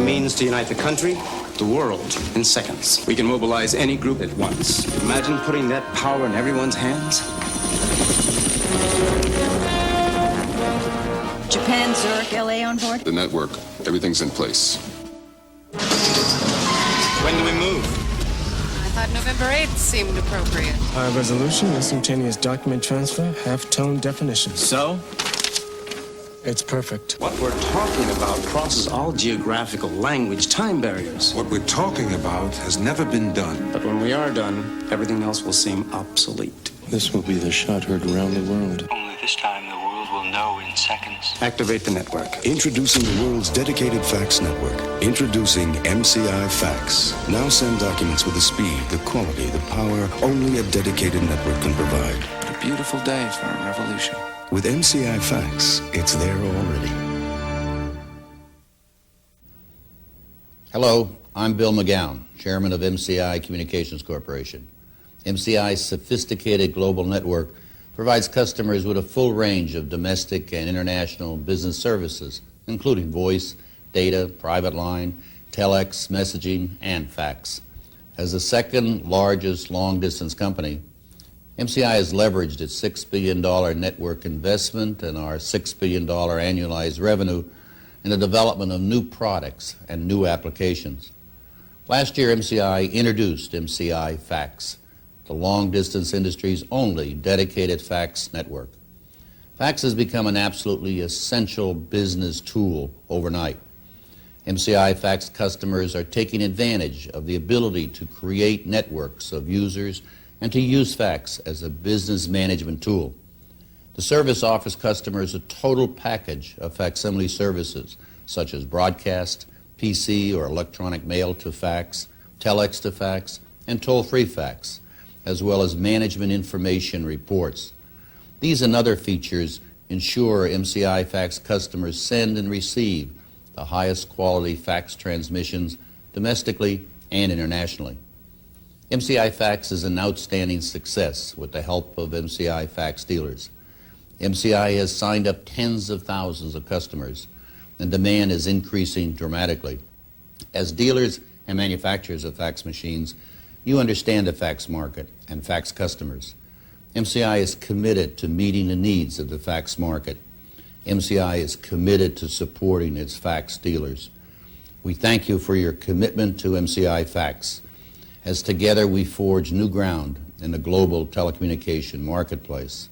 means to unite the country, the world, in seconds. We can mobilize any group at once. Imagine putting that power in everyone's hands. Japan, Zurich, LA on board? The network, everything's in place. When do we move? I thought November 8th seemed appropriate. High resolution, instantaneous document transfer, half-tone definition. So? It's perfect. What we're talking about crosses all geographical, language, time barriers. What we're talking about has never been done. But when we are done, everything else will seem obsolete. This will be the shot heard around the world. Only this time the world will know in seconds. Activate the network. Introducing the world's dedicated fax network. Introducing MCI Fax. Now send documents with the speed, the quality, the power only a dedicated network can provide. What a beautiful day for a revolution. With MCI Fax, it's there already. Hello, I'm Bill McGowan, Chairman of MCI Communications Corporation. MCI's sophisticated global network provides customers with a full range of domestic and international business services, including voice, data, private line, telex, messaging, and fax. As the second largest long-distance company, MCI has leveraged its $6 billion network investment and our $6 billion annualized revenue in the development of new products and new applications. Last year, MCI introduced MCI Fax, the long-distance industry's only dedicated fax network. Fax has become an absolutely essential business tool overnight. MCI Fax customers are taking advantage of the ability to create networks of users and to use fax as a business management tool. The service offers customers a total package of facsimile services, such as broadcast, PC or electronic mail to fax, telex to fax, and toll-free fax, as well as management information reports. These and other features ensure MCI Fax customers send and receive the highest quality fax transmissions domestically and internationally. MCI Fax is an outstanding success with the help of MCI Fax dealers. MCI has signed up tens of thousands of customers, and demand is increasing dramatically. As dealers and manufacturers of fax machines, you understand the fax market and fax customers. MCI is committed to meeting the needs of the fax market. MCI is committed to supporting its fax dealers. We thank you for your commitment to MCI Fax, as together we forge new ground in the global telecommunication marketplace.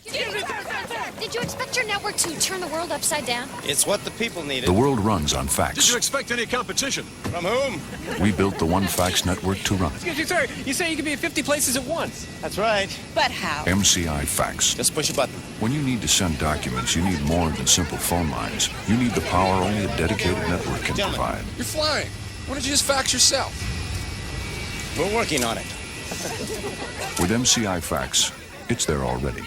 Did you expect your network to turn the world upside down? It's what the people needed. The world runs on fax. Did you expect any competition? From whom? We built the one fax network to run it. Excuse me, sir. You say you can be at 50 places at once. That's right. But how? MCI Fax. Just push a button. When you need to send documents, you need more than simple phone lines. You need the power only a dedicated network can provide. You're flying. Why don't you just fax yourself? We're working on it. With MCI Fax, it's there already.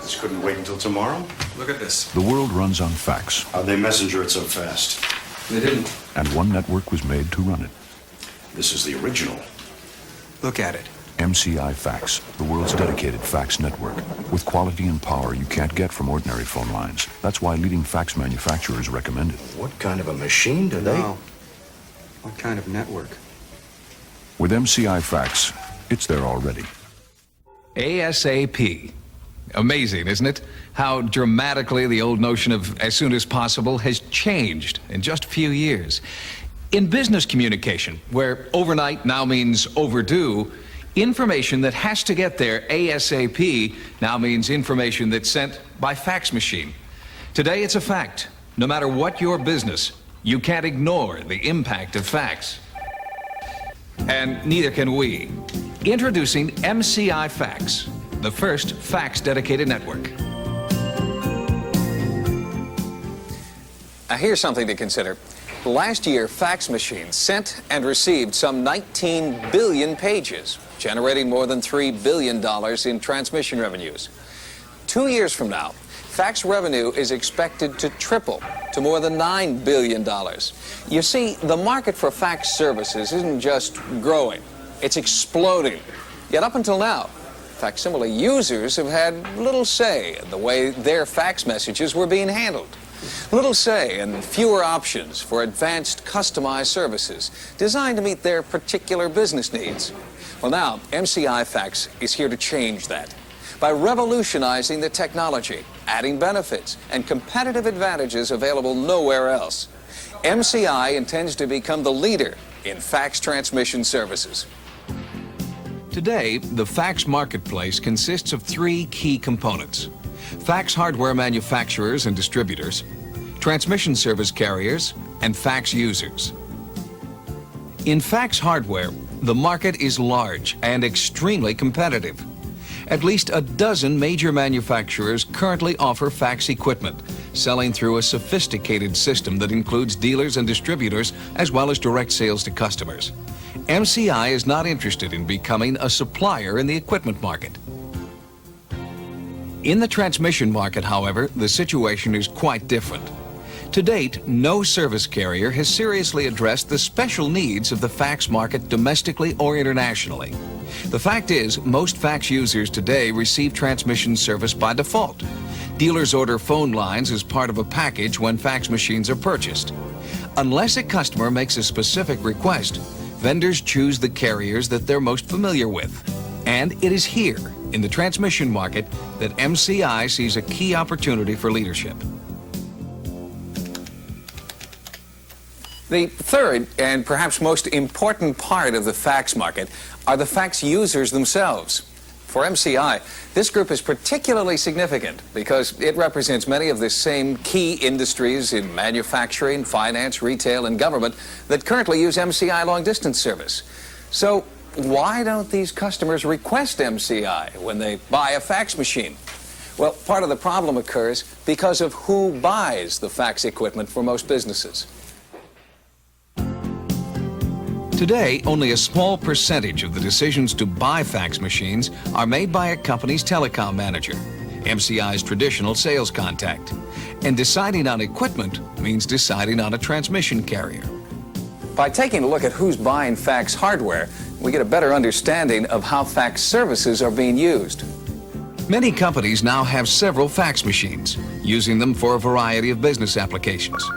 This couldn't wait until tomorrow. Look at this. The world runs on fax. How'd they messenger it so fast? They didn't. And one network was made to run it. This is the original. Look at it. MCI Fax, the world's dedicated fax network, with quality and power you can't get from ordinary phone lines. That's why leading fax manufacturers recommend it. What kind of a machine do they? No. What kind of network? With MCI Fax, it's there already. ASAP. Amazing, isn't it? How dramatically the old notion of as soon as possible has changed in just a few years. In business communication, where overnight now means overdue, information that has to get there ASAP now means information that's sent by fax machine. Today it's a fact. No matter what your business, you can't ignore the impact of fax. And neither can we. Introducing MCI Fax, the first fax-dedicated network. Now here's something to consider. Last year, fax machines sent and received some 19 billion pages, generating more than $3 billion in transmission revenues. 2 years from now, fax revenue is expected to triple to more than $9 billion. You see, the market for fax services isn't just growing, it's exploding. Yet up until now, facsimile users have had little say in the way their fax messages were being handled. Little say and fewer options for advanced customized services designed to meet their particular business needs. Well, now, MCI Fax is here to change that by revolutionizing the technology, adding benefits and competitive advantages available nowhere else. MCI intends to become the leader in fax transmission services. Today, the fax marketplace consists of three key components: fax hardware manufacturers and distributors, transmission service carriers, and fax users. In fax hardware, the market is large and extremely competitive. At least a dozen major manufacturers currently offer fax equipment, selling through a sophisticated system that includes dealers and distributors as well as direct sales to customers. MCI is not interested in becoming a supplier in the equipment market. In the transmission market, however, the situation is quite different. To date, no service carrier has seriously addressed the special needs of the fax market domestically or internationally. The fact is, most fax users today receive transmission service by default. Dealers order phone lines as part of a package when fax machines are purchased. Unless a customer makes a specific request, vendors choose the carriers that they're most familiar with. And it is here, in the transmission market, that MCI sees a key opportunity for leadership. The third and perhaps most important part of the fax market are the fax users themselves. For MCI, this group is particularly significant because it represents many of the same key industries in manufacturing, finance, retail, and government that currently use MCI long-distance service. So why don't these customers request MCI when they buy a fax machine? Well, part of the problem occurs because of who buys the fax equipment for most businesses. Today, only a small percentage of the decisions to buy fax machines are made by a company's telecom manager, MCI's traditional sales contact. And deciding on equipment means deciding on a transmission carrier. By taking a look at who's buying fax hardware, we get a better understanding of how fax services are being used. Many companies now have several fax machines, using them for a variety of business applications.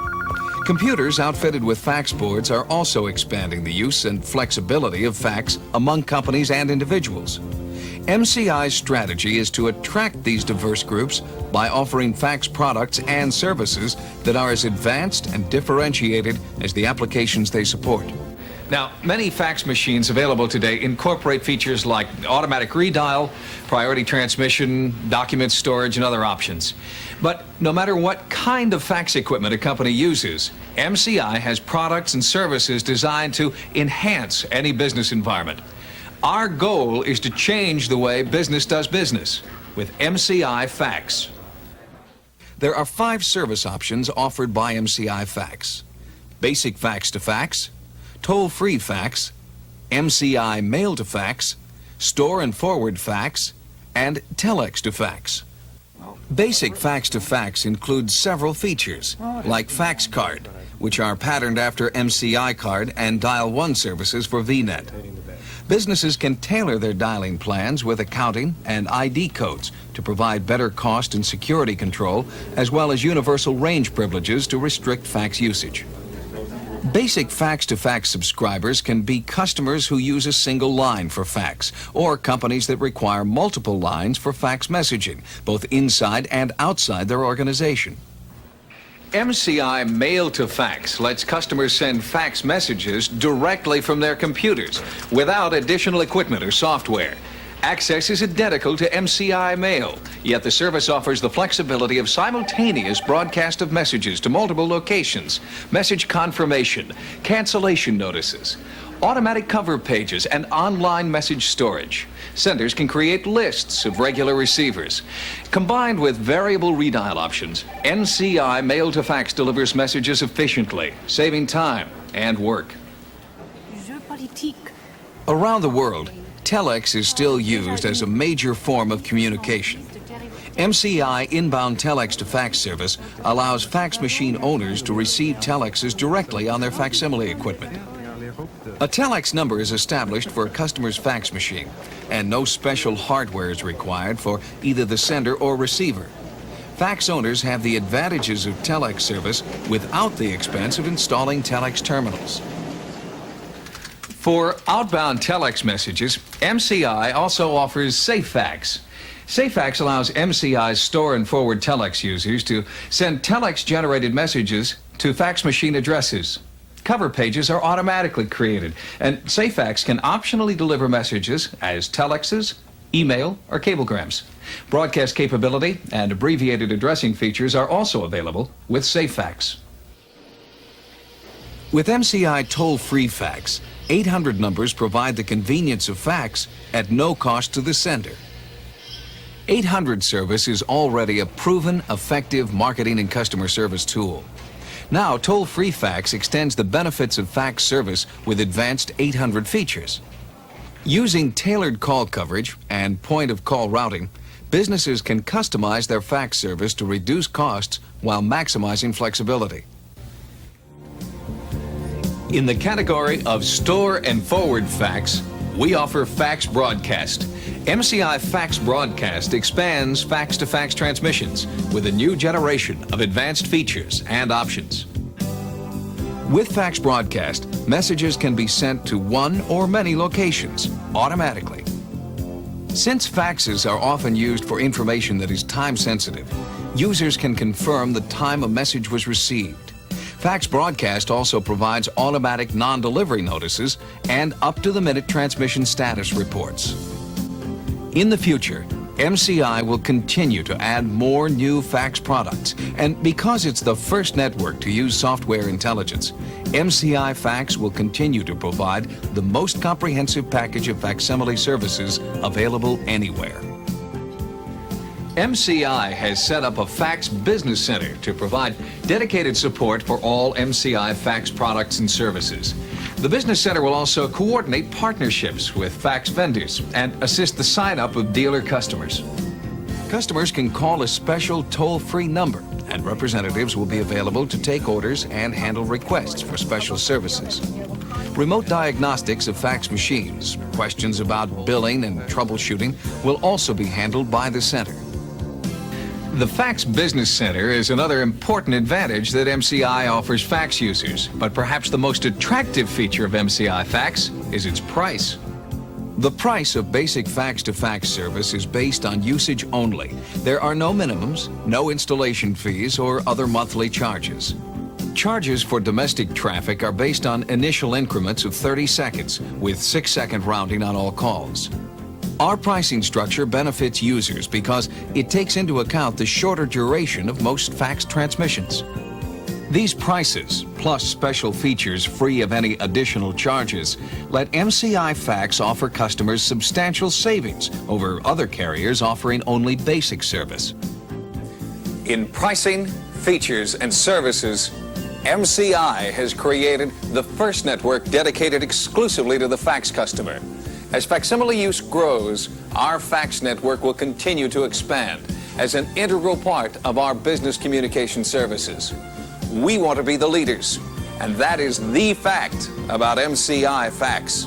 Computers outfitted with fax boards are also expanding the use and flexibility of fax among companies and individuals. MCI's strategy is to attract these diverse groups by offering fax products and services that are as advanced and differentiated as the applications they support. Now, many fax machines available today incorporate features like automatic redial, priority transmission, document storage, and other options. But no matter what kind of fax equipment a company uses, MCI has products and services designed to enhance any business environment. Our goal is to change the way business does business with MCI Fax. There are 5 service options offered by MCI Fax: basic fax to fax, toll-free fax, MCI mail to fax, store and forward fax, and telex to fax. Basic fax to fax includes several features, like fax card, which are patterned after MCI card and dial 1 services for VNet. Businesses can tailor their dialing plans with accounting and ID codes to provide better cost and security control, as well as universal range privileges to restrict fax usage. Basic fax-to-fax subscribers can be customers who use a single line for fax, or companies that require multiple lines for fax messaging, both inside and outside their organization. MCI Mail to Fax lets customers send fax messages directly from their computers without additional equipment or software. Access is identical to MCI Mail, yet the service offers the flexibility of simultaneous broadcast of messages to multiple locations, message confirmation, cancellation notices, automatic cover pages, and online message storage. Senders can create lists of regular receivers. Combined with variable redial options, MCI Mail to Fax delivers messages efficiently, saving time and work. Around the world, telex is still used as a major form of communication. MCI inbound telex to fax service allows fax machine owners to receive telexes directly on their facsimile equipment. A telex number is established for a customer's fax machine, and no special hardware is required for either the sender or receiver. fax owners have the advantages of telex service without the expense of installing telex terminals. For outbound telex messages, MCI also offers SafeFax. SafeFax allows MCI's store and forward telex users to send telex-generated messages to fax machine addresses. Cover pages are automatically created, and SafeFax can optionally deliver messages as telexes, email, or cablegrams. Broadcast capability and abbreviated addressing features are also available with SafeFax. With MCI toll-free fax, 800 numbers provide the convenience of fax at no cost to the sender. 800 service is already a proven, effective marketing and customer service tool. Now, toll-free fax extends the benefits of fax service with advanced 800 features. Using tailored call coverage and point-of-call routing, businesses can customize their fax service to reduce costs while maximizing flexibility. In the category of store and forward fax, we offer Fax Broadcast. MCI Fax Broadcast expands fax-to-fax transmissions with a new generation of advanced features and options. With Fax Broadcast, messages can be sent to one or many locations automatically. Since faxes are often used for information that is time-sensitive, users can confirm the time a message was received. Fax Broadcast also provides automatic non-delivery notices and up-to-the-minute transmission status reports. In the future, MCI will continue to add more new fax products, and because it's the first network to use software intelligence, MCI Fax will continue to provide the most comprehensive package of facsimile services available anywhere. MCI has set up a Fax Business Center to provide dedicated support for all MCI fax products and services. The Business Center will also coordinate partnerships with fax vendors and assist the sign-up of dealer customers. Customers can call a special toll-free number, and representatives will be available to take orders and handle requests for special services. Remote diagnostics of fax machines, questions about billing and troubleshooting will also be handled by the center. The Fax Business Center is another important advantage that MCI offers fax users, but perhaps the most attractive feature of MCI Fax is its price. The price of basic fax-to-fax service is based on usage only. There are no minimums, no installation fees, or other monthly charges. Charges for domestic traffic are based on initial increments of 30 seconds, with 6-second rounding on all calls. Our pricing structure benefits users because it takes into account the shorter duration of most fax transmissions. These prices, plus special features free of any additional charges, let MCI Fax offer customers substantial savings over other carriers offering only basic service. In pricing, features, and services, MCI has created the first network dedicated exclusively to the fax customer. As facsimile use grows, our fax network will continue to expand as an integral part of our business communication services. We want to be the leaders, and that is the fact about MCI Fax.